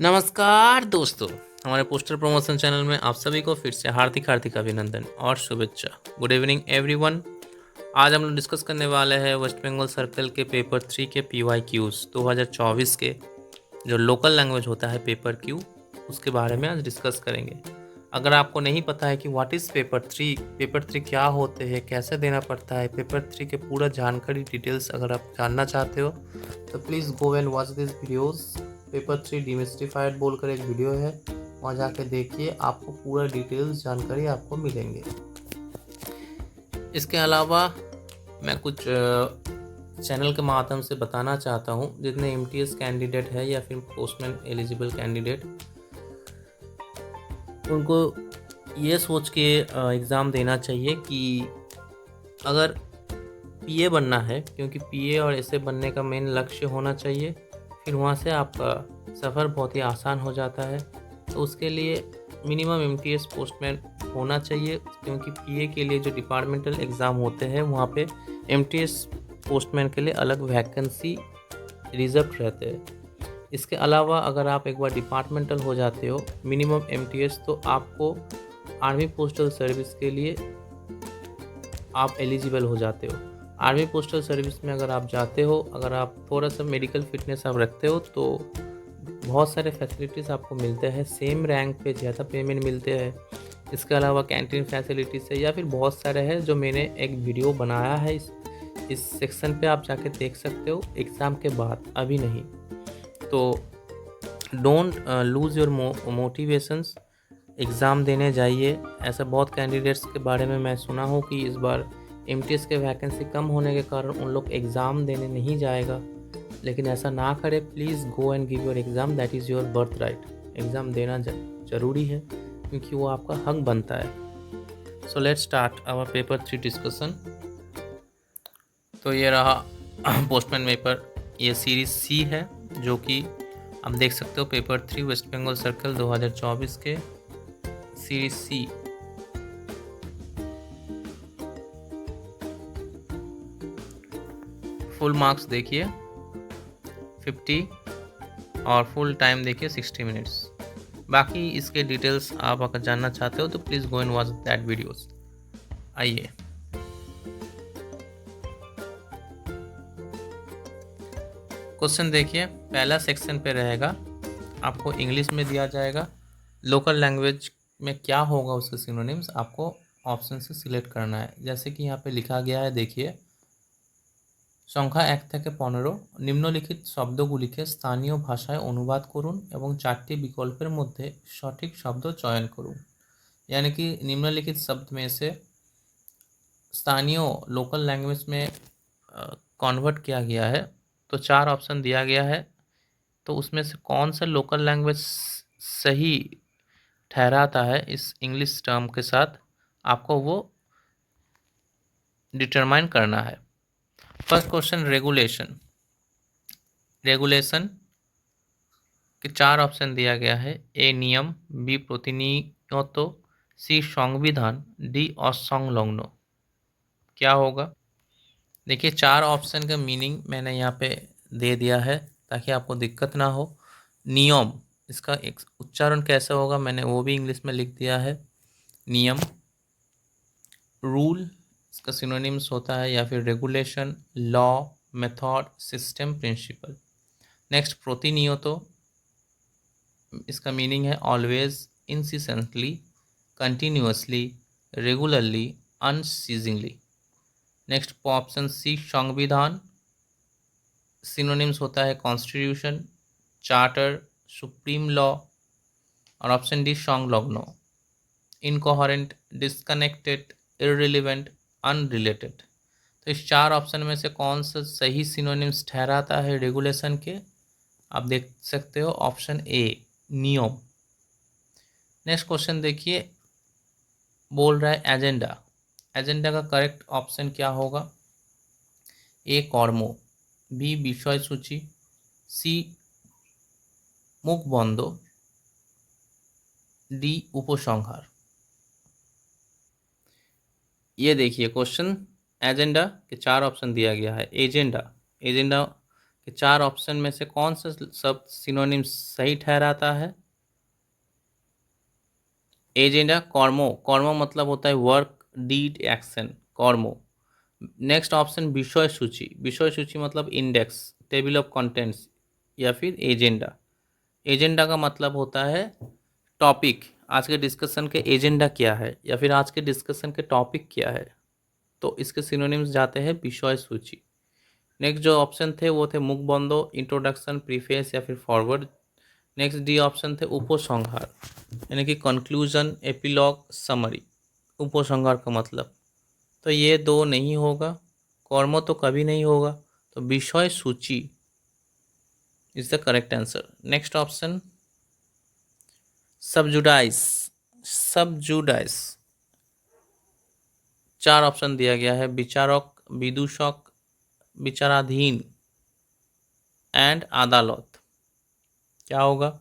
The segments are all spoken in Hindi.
नमस्कार दोस्तों, हमारे पोस्टर प्रमोशन चैनल में आप सभी को फिर से हार्दिक हार्दिक अभिनंदन और शुभेच्छा। Good evening everyone. आज हम लोग डिस्कस करने वाले हैं वेस्ट बंगाल सर्कल के पेपर 3 के PYQs 2024 के जो लोकल लैंग्वेज होता है पेपर क्यू, उसके बारे में आज डिस्कस करेंगे। अगर आपको नहीं पता है कि व्हाट इज़ पेपर 3 क्या होते हैं, कैसे देना पड़ता है, पेपर 3 के पूरा जानकारी डिटेल्स अगर आप जानना चाहते हो तो please go and watch this videos. Paper 3 डिमिस्टिफाइड बोलकर एक वीडियो है, वहाँ जाके देखिए, आपको पूरा डिटेल्स जानकारी आपको मिलेंगे। इसके अलावा मैं कुछ चैनल के माध्यम से बताना चाहता हूँ, जितने MTS कैंडिडेट है या फिर पोस्टमैन एलिजिबल कैंडिडेट, उनको ये सोच के एग्ज़ाम देना चाहिए कि अगर PA बनना है, क्योंकि PA और SA बनने का मेन लक्ष्य होना चाहिए, फिर वहाँ से आपका सफ़र बहुत ही आसान हो जाता है। तो उसके लिए मिनिमम MTS पोस्टमैन होना चाहिए, क्योंकि PA के लिए जो डिपार्टमेंटल एग्ज़ाम होते हैं वहाँ पे MTS पोस्टमैन के लिए अलग वैकेंसी रिजर्व रहते हैं। इसके अलावा अगर आप एक बार डिपार्टमेंटल हो जाते हो मिनिमम MTS, तो आपको आर्मी पोस्टल सर्विस के लिए आप एलिजिबल हो जाते हो। आर्मी पोस्टल सर्विस में अगर आप जाते हो, अगर आप थोड़ा सा मेडिकल फिटनेस आप रखते हो, तो बहुत सारे फैसिलिटीज़ आपको मिलते हैं, सेम रैंक पे ज़्यादा पेमेंट मिलते हैं। इसके अलावा कैंटीन फैसिलिटीज़ है या फिर बहुत सारे हैं जो मैंने एक वीडियो बनाया है, इस सेक्शन पे आप जाके देख सकते हो एग्ज़ाम के बाद, अभी नहीं। तो don't lose your motivations, exam देने जाइए। ऐसा बहुत कैंडिडेट्स के बारे में मैं सुना हूँ कि इस बार MTS के वैकेंसी कम होने के कारण उन लोग एग्ज़ाम देने नहीं जाएगा, लेकिन ऐसा ना करें। Please go and give your exam, that is your birth right. Exam देना ज़रूरी है, क्योंकि वो आपका हक बनता है। So let's start our paper 3 discussion. तो ये रहा पोस्टमैन पेपर, ये सीरीज़ C है, जो कि आप देख सकते हो पेपर 3 वेस्ट बंगाल सर्कल 2024 के सीरीज C। फुल मार्क्स देखिए 50 और फुल टाइम देखिए 60 मिनट्स। बाकी इसके डिटेल्स आप अगर जानना चाहते हो तो please go and watch that videos. आइए, क्वेश्चन देखिए। पहला सेक्शन पे रहेगा, आपको इंग्लिश में दिया जाएगा। लोकल लैंग्वेज में क्या होगा उसके सिनोनिम्स आपको ऑप्शन से सिलेक्ट करना है। जैसे कि यहाँ पे लिखा गया है, देखिए, সংখ্যা 1 থেকে 15 নিম্নলিখিত শব্দগুলিকে স্থানীয় ভাষায় অনুবাদ করুন এবং 4টি विकल्पेर মধ্যে সঠিক শব্দ চয়न করুন। यानी कि निम्नलिखित शब्द में से स्थानीय लोकल लैंग्वेज में कन्वर्ट किया गया है। तो 4 ऑप्शन दिया गया है, तो उसमें से कौन सा लोकल लैंग्वेज सही ठहराता है इस इंग्लिश टर्म के साथ, आपको वो डिटरमाइन करना है। फर्स्ट क्वेश्चन, रेगुलेशन के 4 ऑप्शन दिया गया है। ए नियम, बी प्रतिनियत, सी संविधान, डी असंलग्न। क्या होगा? देखिए, 4 ऑप्शन का मीनिंग मैंने यहाँ पे दे दिया है ताकि आपको दिक्कत ना हो। नियम, इसका एक उच्चारण कैसे होगा मैंने वो भी इंग्लिश में लिख दिया है, नियम। रूल, इसका सिनोनिम्स होता है या फिर regulation, law, method, system, principle. Next, प्रतिनियत, इसका मीनिंग है always, insistently, continuously, regularly, unceasingly. Next, option C संविधान, सिनोनिम्स होता है कॉन्स्टिट्यूशन, चार्टर, सुप्रीम लॉ। और ऑप्शन डी संलग्न, इनकोहेरेंट, डिस्कनेक्टेड, इररिलेवेंट, अनरिलेटेड। तो इस 4 ऑप्शन में से कौन सा सही सिनोनिम्स ठहराता है रेगुलेशन के? आप देख सकते हो ऑप्शन ए, नियम। नेक्स्ट क्वेश्चन देखिए, बोल रहा है एजेंडा। एजेंडा का करेक्ट ऑप्शन क्या होगा? ए कर्म, बी विषय सूची, सी मुखबंध, डी उपसंहार। ये देखिए क्वेश्चन, एजेंडा के 4 ऑप्शन दिया गया है। एजेंडा कि 4 ऑप्शन में से कौन सा शब्द सिनोनिम सही ठहराता है? एजेंडा, कर्मो, कर्मो मतलब होता है वर्क, डीड, एक्शन, कर्मो। नेक्स्ट ऑप्शन विषय सूची, विषय सूची मतलब इंडेक्स, टेबल ऑफ कंटेंट्स या फिर एजेंडा। एजेंडा का मतलब होता है टॉपिक, आज के डिस्कशन के एजेंडा क्या है या फिर आज के डिस्कशन के टॉपिक क्या है, तो इसके सिनोनिम्स जाते हैं विषय सूची। नेक्स्ट जो ऑप्शन थे वो थे मुखबंधो, इंट्रोडक्शन, प्रीफेस या फिर फॉरवर्ड। नेक्स्ट डी ऑप्शन थे उपसंहार, यानी कि कंक्लूजन, एपिलॉग, समरी। उपसंहार का मतलब, तो ये दो नहीं होगा, कर्म तो कभी नहीं होगा, तो विषय सूची is the correct answer. Next option sub judice, sub judice 4 option दिया गया है, विचारक, विदूषक, विचाराधीन एंड अदालत। क्या होगा?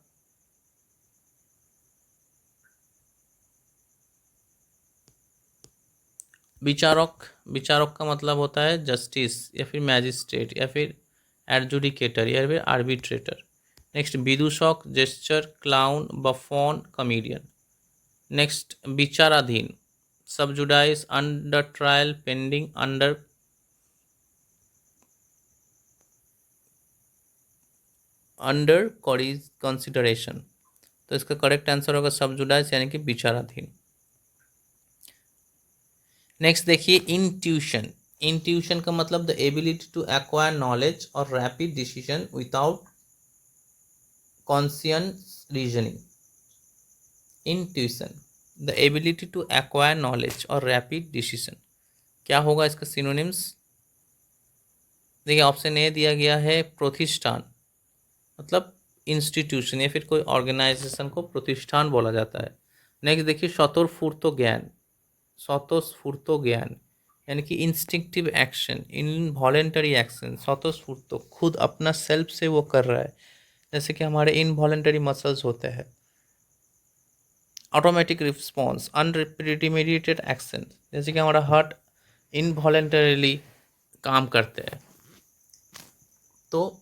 विचारक, विचारक का मतलब होता है जस्टिस या फिर मैजिस्ट्रेट या फिर एडजुडिकेटर या फिर आर्बिट्रेटर। नेक्स्ट विदूषक, jester, clown, buffoon, comedian. Next विचाराधीन, sub judice, under trial, pending, under under consideration. तो इसका करेक्ट आंसर होगा सबजुडाइस यानी कि विचाराधीन। नेक्स्ट देखिए इंट्यूशन, इंट्यूशन का मतलब the ability to acquire knowledge और rapid decision without conscious reasoning. Intuition, the ability to acquire knowledge और रैपिड डिसीजन। क्या होगा इसका सिनोनिम्स? देखिए ऑप्शन ए दिया गया है प्रतिष्ठान, मतलब इंस्टीट्यूशन या फिर कोई ऑर्गेनाइजेशन को प्रतिष्ठान बोला जाता है। नेक्स्ट देखिए स्वतःस्फूर्त ज्ञान, स्वतःस्फूर्त ज्ञान यानी कि इंस्टिंक्टिव एक्शन, इनवॉलेंटरी एक्शन। स्वतःस्फूर्त खुद अपना सेल्फ से वो कर रहा है, जैसे कि हमारे इनवॉलेंटरी मसल्स होते हैं। ऑटोमेटिक रिस्पॉन्स, अनप्रिमेडिटेटेड एक्शन, जैसे कि हमारा हार्ट इनवॉलेंटरीली काम करते हैं। तो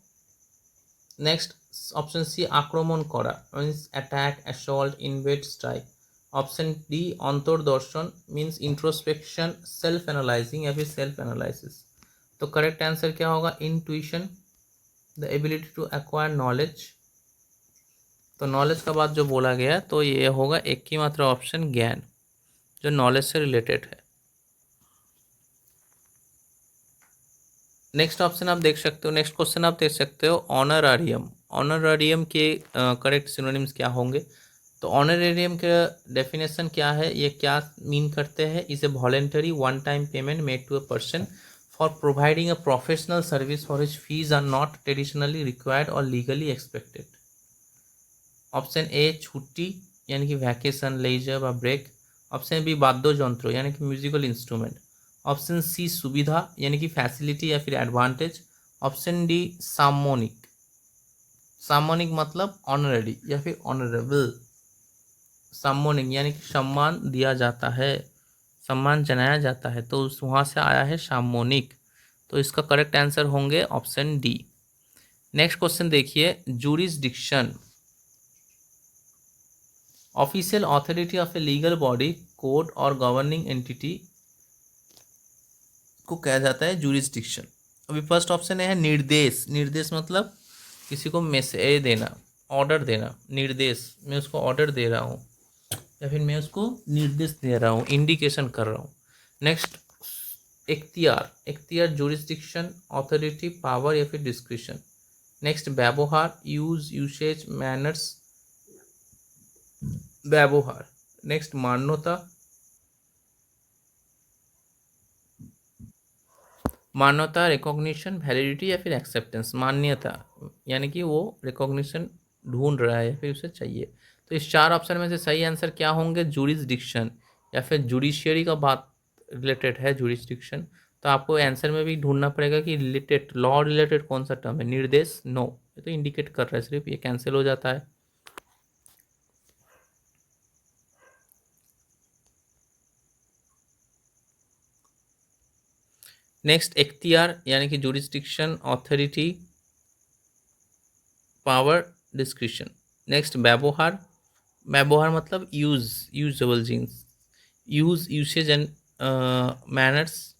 नेक्स्ट ऑप्शन सी आक्रमण करा means attack, assault, invade, strike. Option D अंतर्दर्शन मीन्स इंट्रोस्पेक्शन, सेल्फ एनालाइजिंग या फिर सेल्फ एनालिसिस। तो करेक्ट आंसर क्या होगा? Intuition, the ability to acquire knowledge. तो नॉलेज का बाद जो बोला गया तो ये होगा एक ही मात्र ऑप्शन ज्ञान, जो नॉलेज से रिलेटेड है। नेक्स्ट ऑप्शन आप देख सकते हो, नेक्स्ट क्वेश्चन आप देख सकते हो ऑनरारियम। ऑनरारियम के करेक्ट सिनोनिम्स क्या होंगे? तो ऑनरेरियम का डेफिनेशन क्या है, ये क्या मीन करते हैं? Is a voluntary one time payment made to a person for providing a professional service for his fees are not traditionally required और लीगली एक्सपेक्टेड। ऑप्शन ए छुट्टी यानी कि वैकेशन, लेजर व ब्रेक। ऑप्शन बी वाद्ययंत्र यानी कि म्यूजिकल इंस्ट्रूमेंट। ऑप्शन सी सुविधा यानी कि फैसिलिटी या फिर एडवांटेज। ऑप्शन डी सामोनिक, सामोनिक मतलब ऑनरेडी या फिर ऑनरेबल। सामोनिक यानी कि सम्मान दिया जाता है, सम्मान जनाया जाता है, तो वहाँ से आया है सामोनिक। तो इसका करेक्ट आंसर होंगे ऑप्शन डी। नेक्स्ट क्वेश्चन देखिए जूरिसडिक्शन, official authority of a legal body, court और गवर्निंग एंटिटी को कहा जाता है जूरिसडिक्शन। अभी फर्स्ट ऑप्शन है निर्देश, निर्देश मतलब किसी को मैसेज देना, ऑर्डर देना, निर्देश, मैं उसको ऑर्डर दे रहा हूँ या फिर मैं उसको निर्देश दे रहा हूँ, इंडिकेशन कर रहा हूँ। नेक्स्ट इख्तियार, इख्तियार जूरिसडिक्शन, अथॉरिटी, पावर या फिर डिस्क्रिशन। नेक्स्ट व्यवहार, यूज, यूसेज, मैनर्स, व्यवहार। नेक्स्ट मान्यता, मान्यता, रिकॉग्निशन, वैलिडिटी या फिर एक्सेप्टेंस। मान्यता यानी कि वो रिकॉग्निशन ढूंढ रहा है या फिर उसे चाहिए। तो इस 4 ऑप्शन में से सही आंसर क्या होंगे? जूरिसडिक्शन या फिर जुडिशियरी का बात रिलेटेड है जुरिसडिक्शन। तो आपको आंसर में भी ढूंढना पड़ेगा कि रिलेटेड, लॉ रिलेटेड कौन सा टर्म है। निर्देश नो, ये तो इंडिकेट कर रहा है सिर्फ, ये कैंसिल हो जाता है। नेक्स्ट इख्तियार यानी कि jurisdiction, authority power description. Next व्यवहार, व्यवहार मतलब usable jeans, usage and manners,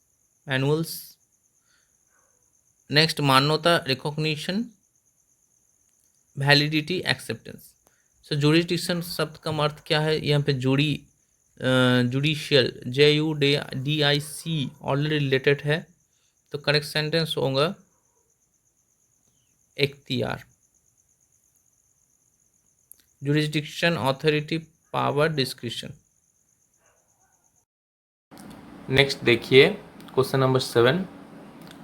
manuals. Next मान्यता, recognition, validity, acceptance. So jurisdiction शब्द का अर्थ क्या है, यहाँ पे जुडिशियल, JUDIC ऑलरेडी रिलेटेड है, तो करेक्ट सेंटेंस होगा इख्तियार। Jurisdiction, authority, power, description. Next देखिए question number 7,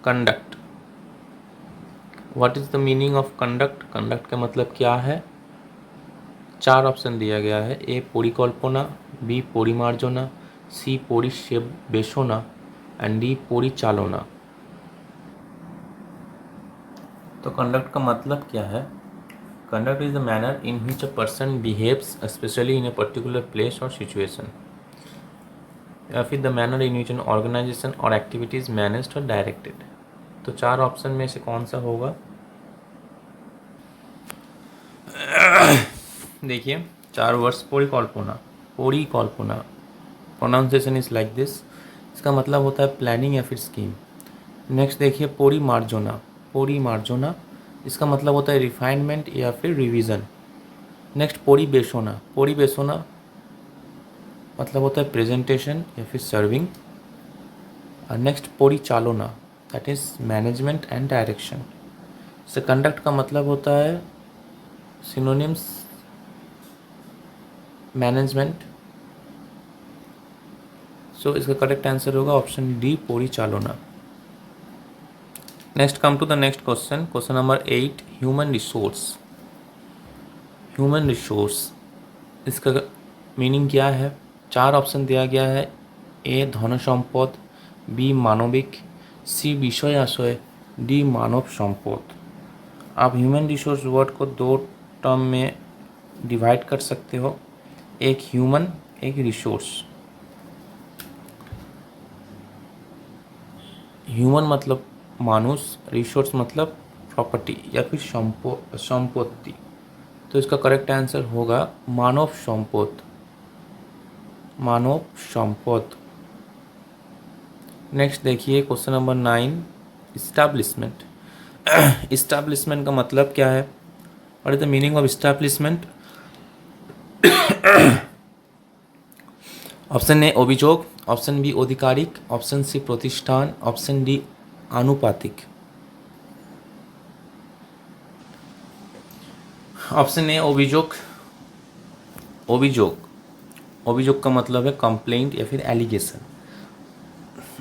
conduct. What is the meaning of conduct? Conduct का मतलब क्या है? 4 ऑप्शन दिया गया है। ए परिकल्पना, बी परिमार्जना, सी परिवेशना एंड डी परिचालना। तो कंडक्ट का मतलब क्या है? Conduct is the manner in which a person behaves especially in a particular place और सिचुएशन, या फिर the manner in which an organization और एक्टिविटीज मैनेज्ड और डायरेक्टेड। तो 4 ऑप्शन में से कौन सा होगा? देखिए 4 वर्ड्स, परिकल्पना, परिकल्पना प्रोनाउंसिएशन इज लाइक दिस, इसका मतलब होता है प्लानिंग या फिर स्कीम। नेक्स्ट देखिए परिमार्जना, परिमार्जना इसका मतलब होता है रिफाइनमेंट या फिर रिवीजन। नेक्स्ट परिवेशना, परिवेशना मतलब होता है प्रेजेंटेशन या फिर सर्विंग। और नेक्स्ट परिचालना that is management and direction. से कंडक्ट का मतलब होता है सिनोनिम्स, मैनेजमेंट। सो इसका करेक्ट आंसर होगा ऑप्शन डी, परिचालना। Next come to the next question, question number 8, human resource. Human resource इसका मीनिंग क्या है? 4 ऑप्शन दिया गया है। ए धन सम्पद, बी मानविक, सी विषय आशय, डी मानव संपद। आप ह्यूमन रिसोर्स वर्ड को 2 टर्म में डिवाइड कर सकते हो, एक ह्यूमन, एक रिसोर्स। ह्यूमन मतलब मानुष, रिसोर्स मतलब प्रॉपर्टी या फिर संपत्ति। तो इसका करेक्ट आंसर होगा मानव संपद, मानव संपद। नेक्स्ट देखिए क्वेश्चन नंबर 9, इस्टेब्लिशमेंट। इस्टेब्लिशमेंट का मतलब क्या है? What is the meaning of establishment? Option A अभियोग, ऑप्शन बी आधिकारिक, ऑप्शन सी प्रतिष्ठान, ऑप्शन डी आनुपातिक। ऑप्शन ए अभियोग, अभियोग, अभियोग का मतलब है कंप्लेंट या फिर एलिगेशन।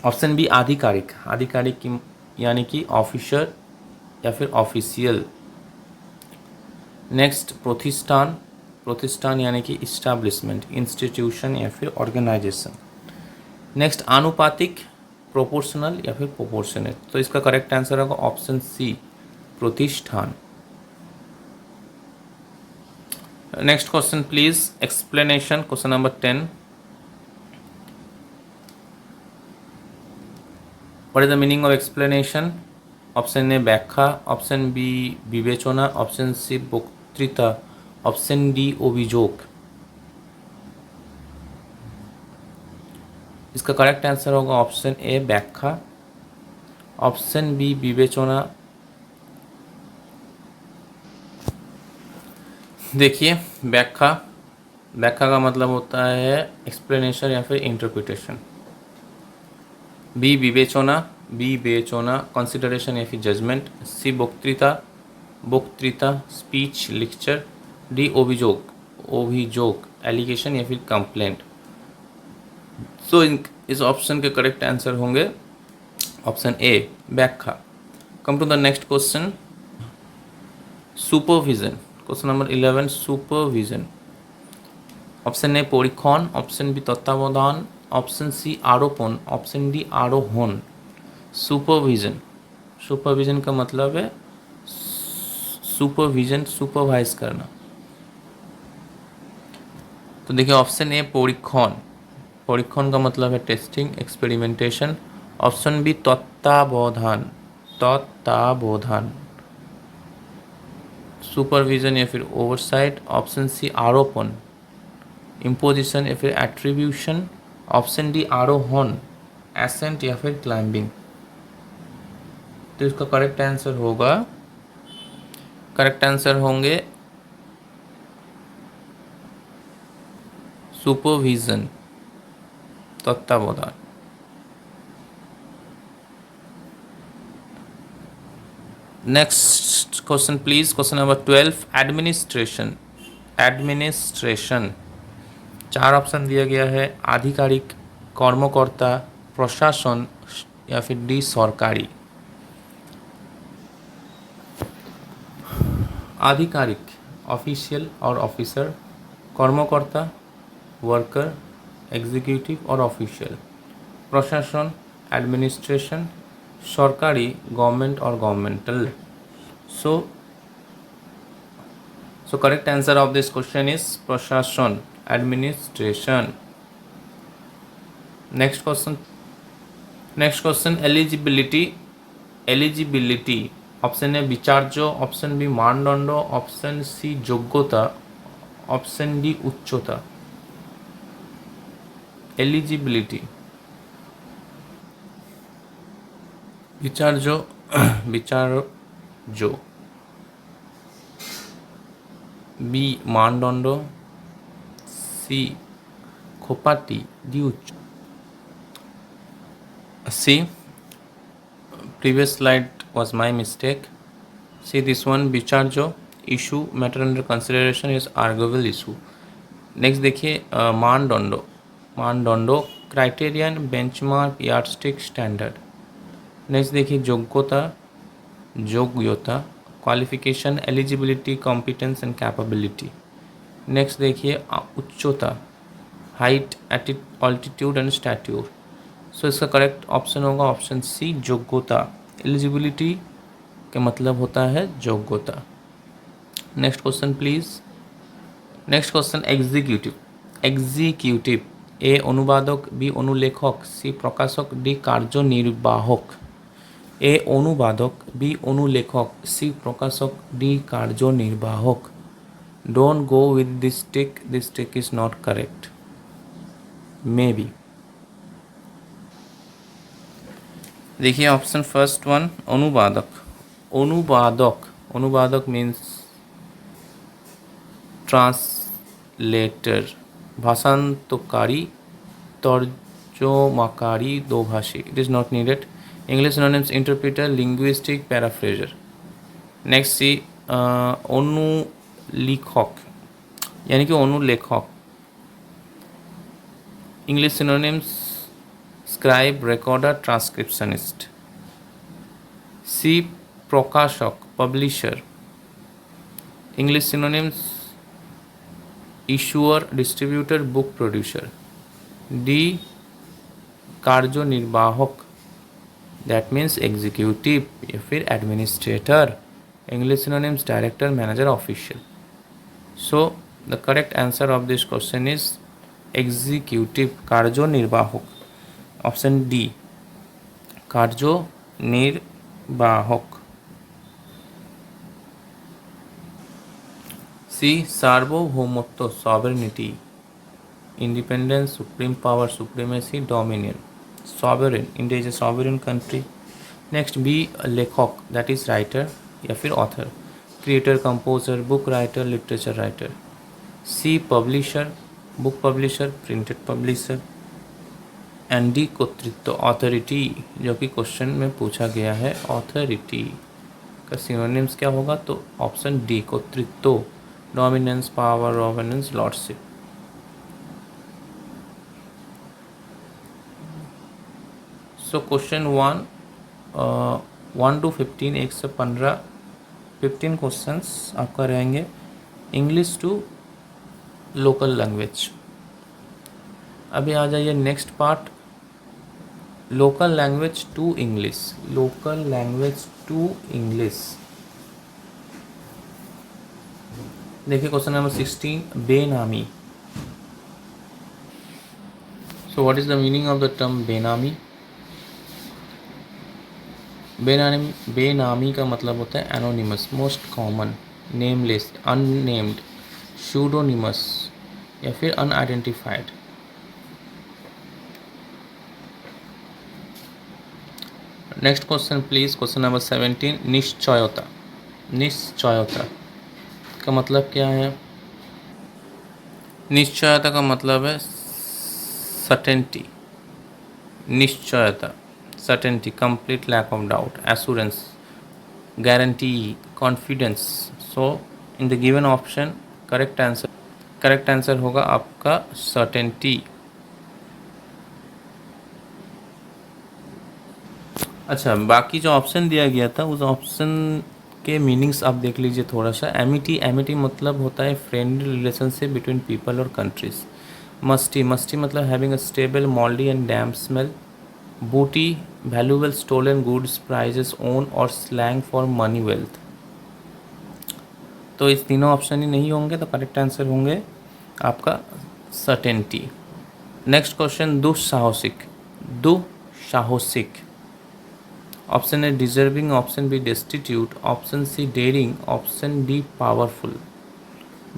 ऑप्शन बी आधिकारिक, आधिकारिक की यानी कि ऑफिसर या फिर ऑफिशियल। नेक्स्ट प्रतिष्ठान, प्रतिष्ठान यानी कि इस्टेब्लिशमेंट, इंस्टीट्यूशन या फिर ऑर्गेनाइजेशन। नेक्स्ट आनुपातिक, प्रोपोर्शनल या फिर प्रोपोर्शनेट। तो इसका करेक्ट आंसर होगा ऑप्शन सी, प्रतिष्ठान। Next question please, explanation, question number 10। What is the meaning of explanation? Option A व्याख्या, ऑप्शन बी विवेचना, ऑप्शन सी वक्तृता, ऑप्शन डी अभियोग। इसका करेक्ट आंसर होगा ऑप्शन ए व्याख्या, ऑप्शन बी विवेचना। देखिए व्याख्या, व्याख्या का मतलब होता है एक्सप्लेनेशन या फिर इंटरप्रिटेशन। बी विवेचना, बी विवेचना कंसिडरेशन या फिर जजमेंट, सी वक्तृता, वक्तृता स्पीच लेक्चर, डी अभियोग, अभियोग एलिगेशन या फिर कंप्लेंट। सो इस ऑप्शन के करेक्ट आंसर होंगे ऑप्शन ए व्याख्या। Come to the next question, supervision, question number 11, supervision. Option A परीक्षण, ऑप्शन बी तत्वावधान, ऑप्शन सी आरोपण, ऑप्शन डी आरोहण। सुपरविजन, सुपरविजन का मतलब है सुपरविजन, सुपरवाइज करना। तो देखिए ऑप्शन ए परीक्षण, परीक्षण का मतलब है टेस्टिंग, एक्सपेरिमेंटेशन। ऑप्शन बी तत्वावधान, तत्वावधान। सुपरविजन या फिर ओवरसाइट, ऑप्शन सी आरोपण, इम्पोजिशन या फिर एट्रीब्यूशन, ऑप्शन डी आरोहण, एसेंट या फिर क्लाइंबिंग। तो इसका करेक्ट आंसर होगा, करेक्ट आंसर होंगे सुपरविजन, तत्वावधान। Next question please, question number 12, administration. Administration 4 option दिया गया है, आधिकारिक, কর্মকর্তা, प्रशासन या फिर डी सरकारी। आधिकारिक ऑफिशियल और ऑफिसर, কর্মকর্তা वर्कर, एग्जीक्यूटिव और ऑफिशियल, प्रशासन एडमिनिस्ट्रेशन, सरकारी गवर्नमेंट और governmental. So correct answer of this question is प्रशासन, administration. Next question eligibility। Option A विचार्य, ऑप्शन बी मानदंड, ऑप्शन सी योग्यता, ऑप्शन डी उच्चता। एलिजिबिलिटी विचार्य, बी मानदंड, सी खोपाटी, डी उच्च। सी previous slide was my mistake. See this one, विचार्य, issue matter under consideration is arguable issue. Next देखिए मानदंड criterion, benchmark, yardstick, standard. Next देखिए योग्यता, qualification, eligibility, competence and capability. Next देखिए उच्चता, height, altitude and stature. So इसका करेक्ट ऑप्शन होगा ऑप्शन सी योग्यता। एलिजिबिलिटी का मतलब होता है योग्यता। Next question please. Next question executive. A अनुवादक, बी अनुलेखक, सी प्रकाशक, डी कार्यनिर्वाहक। ए अनुवादक, बी अनुलेखक, सी प्रकाशक, डी कार्यनिर्वाहक। Don't go with this tick is not correct, maybe. देखिए ऑप्शन फर्स्ट वन अनुवादक मीन्स ट्रांसलेटर, भाषांतरकारी, तर्जमाकारी, दोभाषी। It is not needed. English synonyms interpreter, linguistic, paraphraser. Next C अनुलिखक यानी कि अनुलेखक। English synonyms scribe, recorder, transcriptionist. C प्रकाशक, publisher. English synonyms issuer, distributor, book producer. D कार्यनिर्वाहक, दैट मीन्स एग्जीक्यूटिव या फिर administrator. English synonyms director, manager, official. So the correct answer of this question is executive, कार्यनिर्वाहक। ऑप्शन डी कार्यनिर्वाहक। सी सार्वभौमत्व, sovereignty, independence, supreme power, supremacy, dominion. Sovereign, India is a sovereign country. Next B लेखक, दैट इज राइटर या फिर author, creator, composer, book writer, literature writer. C publisher, book publisher, printed publisher. And D कर्तृत्व, ऑथोरिटी, जो कि क्वेश्चन में पूछा गया है। ऑथोरिटी का सिनोनिम्स क्या होगा, तो ऑप्शन डी कर्तृत्व, dominance, power, governance, lordship. So question 1 to 15, 1 से 15 क्वेश्चंस आपका रहेंगे इंग्लिश टू लोकल लैंग्वेज। अभी आ जाइए next part, local language to English. Local language to English. देखिए क्वेश्चन नंबर 16, बेनामी। So what is the meaning of the term बेनामी? बेनामी का मतलब होता है anonymous, most common. Nameless, unnamed, pseudonymous या फिर unidentified. Next question please, question number 17, निश्चयता। निश्चयता का मतलब क्या है? निश्चयता का मतलब है सर्टेनिटी। निश्चयता, certainty, complete lack of doubt, assurance, guarantee, confidence. So in the given option correct answer होगा आपका सर्टेनिटी। अच्छा, बाकी जो ऑप्शन दिया गया था उस ऑप्शन के मीनिंग्स आप देख लीजिए थोड़ा सा। एमिटी, एमिटी मतलब होता है फ्रेंडली रिलेशनशिप बिटवीन पीपल और कंट्रीज। मस्टी, मस्टी मतलब having a stable mouldy and damp smell. Booty, valuable stolen goods, prizes won और स्लैंग फॉर मनी वेल्थ। तो इस तीनों ऑप्शन ही नहीं होंगे, तो करेक्ट आंसर होंगे आपका सर्टेनिटी। नेक्स्ट क्वेश्चन, दुस्साहसिक। दुस्साहसिक, option A deserving, option B destitute, option C daring, option D powerful.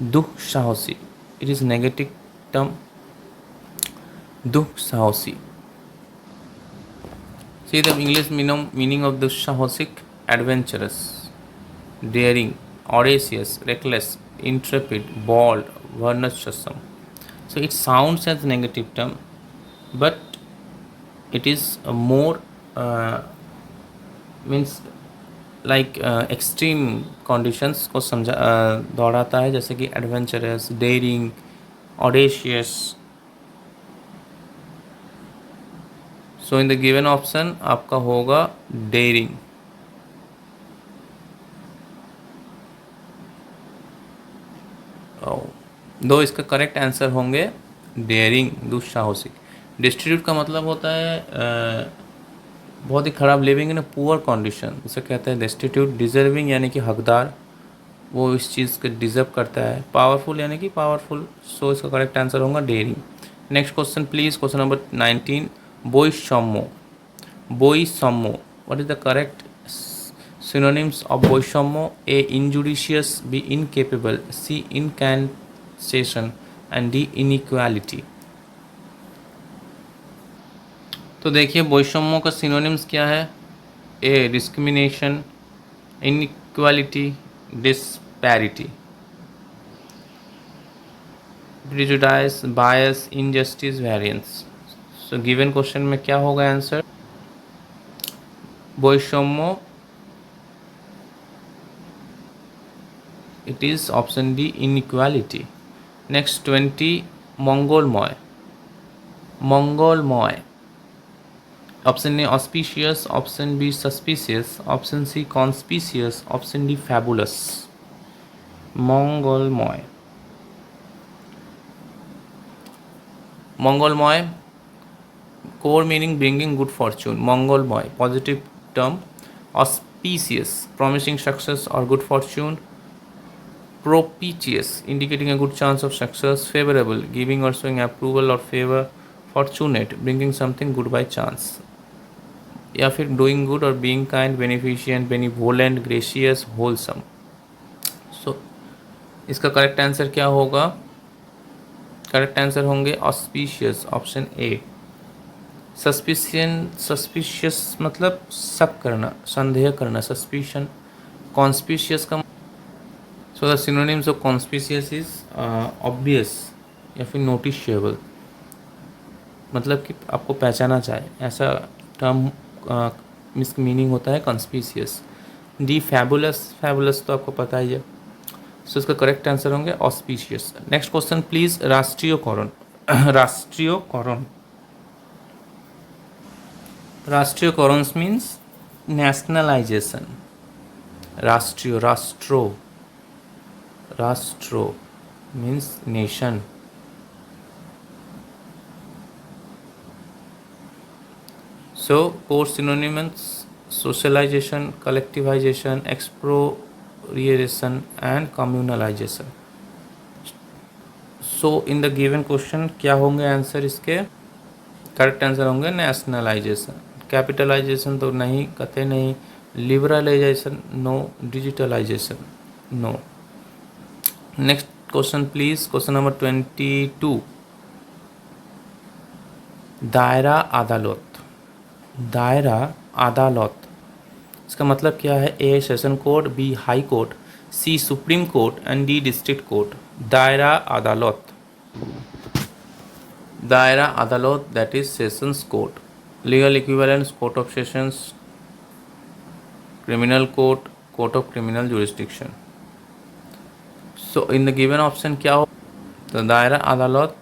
दुस्साहसी, इट इज नेगेटिव टर्म। दुस्साहसी, see the English meaning of दुस्साहसिक, adventurous, daring, audacious, reckless, intrepid, bold, venturesome. So it sounds as negative term, but it is a more means like extreme conditions को समझा दौड़ाता है, जैसे कि adventurous, daring, audacious. So in the given option आपका होगा डेयरिंग। दो इसका करेक्ट आंसर होंगे डेयरिंग, दुस्साहसिक। डिस्ट्रीब्यूट का मतलब होता है बहुत ही ख़राब, living in a poor condition, उसे कहते हैं डेस्टिट्यूट। डिजर्विंग यानी कि हकदार, वो इस चीज़ को डिजर्व करता है। पावरफुल यानी कि पावरफुल। सो इसका करेक्ट आंसर होगा daring. Next question please, question number 19, बोईसम्मो। बोईसम्मो, what is the correct synonyms of boisomo? A, injudicious, B, incapable, C, incantation and D, inequality। तो देखिए बोइसम्मो का सिनोनिम्स क्या है? A, discrimination, inequality, disparity, prejudice, bias, injustice, variance. So given question में क्या होगा आंसर? बोइसम्मो, it is option D, inequality. Next 20, मंगोलमय। मंगोलमय, option A auspicious, option B suspicious, option C conspicuous, option D fabulous. मंगोलमय, मंगोलमय, core meaning bringing good fortune. मंगोलमय, positive term. Auspicious, promising success or good fortune. Propitious, indicating a good chance of success. Favorable, giving or showing approval or favor. Fortunate, bringing something good by chance। या फिर डूइंग गुड और being kind, beneficent, benevolent, gracious, wholesome. So इसका करेक्ट आंसर क्या होगा? करेक्ट आंसर होंगे auspicious, option A. Suspicion, suspicious मतलब शक करना, संदेह करना, सस्पिशन। कॉन्स्पिशियस का, so the synonyms of conspicuous is obvious या फिर नोटिशिएबल, मतलब कि आपको पहचाना जाए, ऐसा टर्म मिस मीनिंग होता है कॉन्स्पिशियस। डी, फैबुलस, फैबुलस तो आपको पता ही है। सो इसका करेक्ट आंसर होंगे ऑस्पिशियस। नेक्स्ट क्वेश्चन प्लीज, राष्ट्रीयकरण। राष्ट्रीयकरण, राष्ट्रीयकरण मीन्स नेशनलाइजेशन। राष्ट्रीय, राष्ट्रो, राष्ट्रो means nation. So, core synonyms: socialization, collectivization, expropriation and communalization. So, in the given question क्या होंगे आंसर इसके? करेक्ट आंसर होंगे नेशनलाइजेशन। कैपिटलाइजेशन तो नहीं, कतई नहीं। Liberalization no, digitalization no. Next question please, question number 22, दायरा अदालत। दायरा अदालत, इसका मतलब क्या है? A session court, B high court, C supreme court and D district court. दायरा अदालत, दायरा अदालत that is sessions court, legal equivalence court of sessions, criminal court, court of criminal jurisdiction. So in the given option क्या हो? तो दायरा अदालत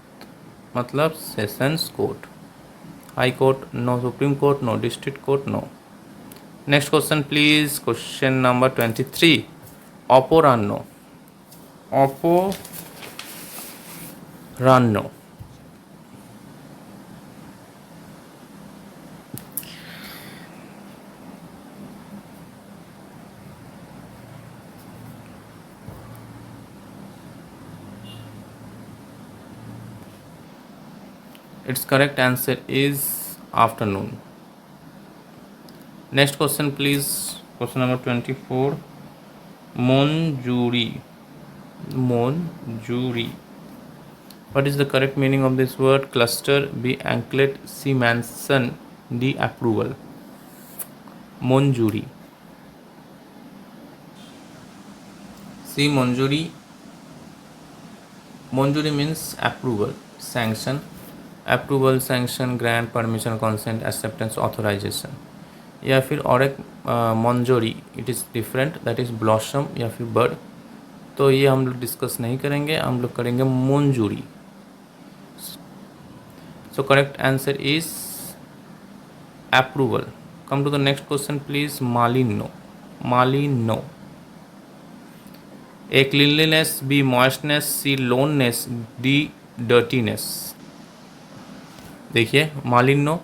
मतलब sessions court, high court no, supreme court no, district court no. Next question please, question number 23, ऑपोरानो। ऑपोरानो, its correct answer is afternoon. Next question please, question number 24, monjuri. Monjuri, what is the correct meaning of this word? Cluster, B anklet, C mansion, D approval. Monjuri, C monjuri. Monjuri means approval, sanction, approval, sanction, grant, permission, consent, acceptance, authorization. या फिर और एक मंजूरी, it is different, that is blossom या फिर बर्ड। तो ये हम लोग डिस्कस नहीं करेंगे, हम लोग करेंगे मंजूरी। So correct answer is approval. Come to the next question please, मालिनो। मालिनो, A cleanliness, B moistness, C loneliness, D dirtiness. देखिए मालिनो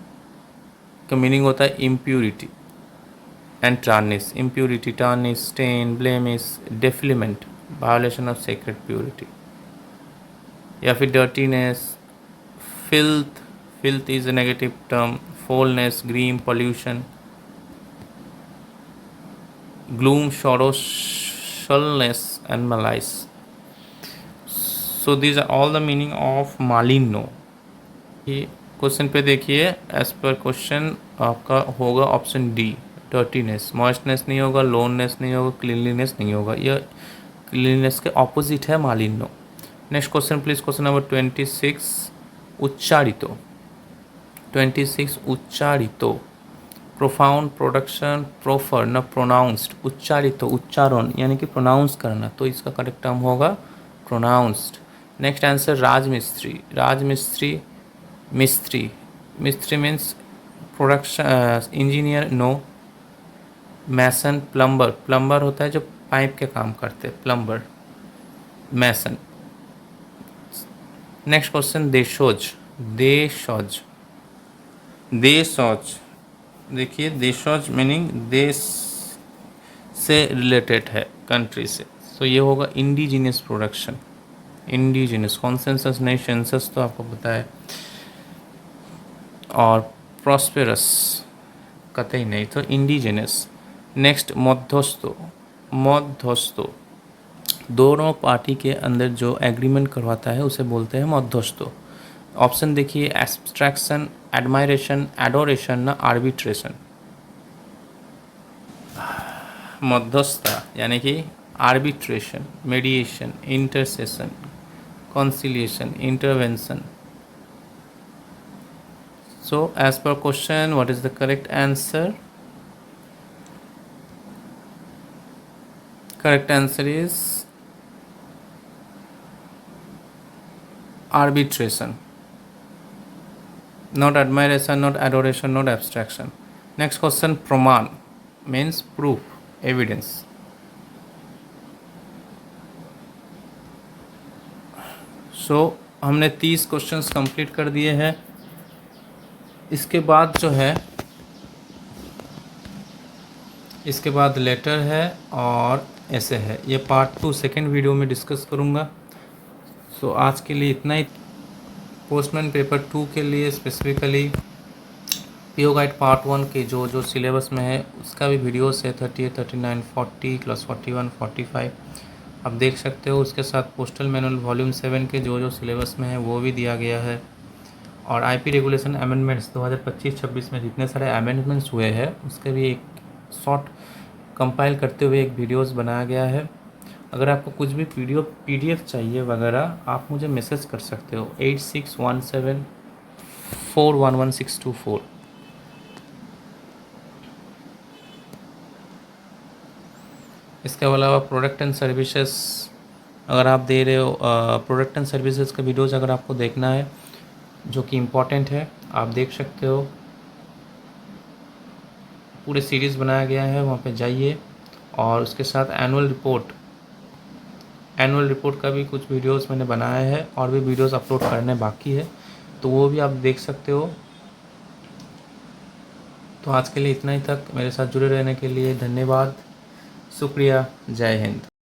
का मीनिंग होता है impurity and tarnish. Impurity, tarnish, stain, blemish, defilement, violation of sacred purity. या फिर dirtiness, filth, filth is a negative term, foulness, grime, pollution, gloom, sorrow, sallowness and malaise. So these are all the meaning of मालिनो। क्वेश्चन पे देखिए, एज पर क्वेश्चन आपका होगा ऑप्शन डी, डर्टीनेस। मॉइस्टनेस नहीं होगा, लोननेस नहीं होगा, क्लीनलीनेस नहीं होगा, यह क्लीनलीनेस के ऑपोजिट है मालिनो। Next question please, question number 26, उच्चारितो। 26 उच्चारितो, प्रोफाउंड, प्रोडक्शन, प्रोफर न प्रोनाउंस्ड। उच्चारितो उच्चारण यानी कि प्रोनाउंस करना, तो इसका करेक्ट टर्म होगा प्रोनाउंस्ड। नेक्स्ट आंसर राजमिस्त्री। राजमिस्त्री, मिस्त्री, मिस्त्री means production engineer, no. Mason, plumber, plumber होता है जो पाइप के काम करते हैं, प्लम्बर, मैसन। नेक्स्ट क्वेश्चन, देशोज। देशोज, देशोज, देखिए देशोज मीनिंग देश से रिलेटेड है, कंट्री से। तो ये होगा इंडिजिनियस प्रोडक्शन, इंडिजिनियस। कॉन्सेंसस नहीं, सेंसस तो आपको पता है। और प्रॉस्पेरस कतई नहीं, तो इंडिजिनस। नेक्स्ट मध्यस्थो। मध्यस्थो, दोनों पार्टी के अंदर जो एग्रीमेंट करवाता है उसे बोलते हैं मध्यस्थो। ऑप्शन देखिए, एब्स्ट्रैक्शन, एडमायरेशन, एडोरेशन ना आर्बिट्रेशन। मध्यस्थता यानी कि arbitration, मेडिएशन, intercession, conciliation, intervention. So as per question, what is the correct answer? Correct answer is arbitration, not admiration, not adoration, not abstraction. Next question, praman means proof, evidence. So हमने 30 क्वेश्चंस कंप्लीट कर दिए हैं। इसके बाद जो है, इसके बाद लेटर है और ऐसे है, ये पार्ट 2 सेकेंड वीडियो में डिस्कस करूँगा। सो आज के लिए इतना ही। पोस्टमैन पेपर 2 के लिए स्पेसिफिकली पीओ गाइड पार्ट 1 के जो सिलेबस में है उसका भी वीडियोस है, 38, 39, 40 क्लास 41, 45। आप देख सकते हो उसके साथ पोस्टल मैनुअल वॉल्यूम 7 के जो जो सिलेबस में है वो भी दिया गया है। और आईपी रेगुलेशन अमेंडमेंट्स 2025-26 में जितने सारे अमेंडमेंट्स हुए हैं उसके भी एक शॉर्ट कंपाइल करते हुए एक वीडियोस बनाया गया है। अगर आपको कुछ भी पीडीएफ चाहिए वगैरह आप मुझे मैसेज कर सकते हो 8617411624। इसके अलावा प्रोडक्ट एंड सर्विसेज अगर आप दे रहे हो, प्रोडक्ट एंड सर्विसेज का वीडियोज़ अगर आपको देखना है जो कि इम्पॉर्टेंट है आप देख सकते हो। पूरे सीरीज़ बनाया गया है, वहाँ पे जाइए। और उसके साथ एनुअल रिपोर्ट का भी कुछ वीडियोस मैंने बनाया है और भी वीडियोस अपलोड करने बाकी है, तो वो भी आप देख सकते हो। तो आज के लिए इतना ही तक। मेरे साथ जुड़े रहने के लिए धन्यवाद, शुक्रिया, जय हिंद।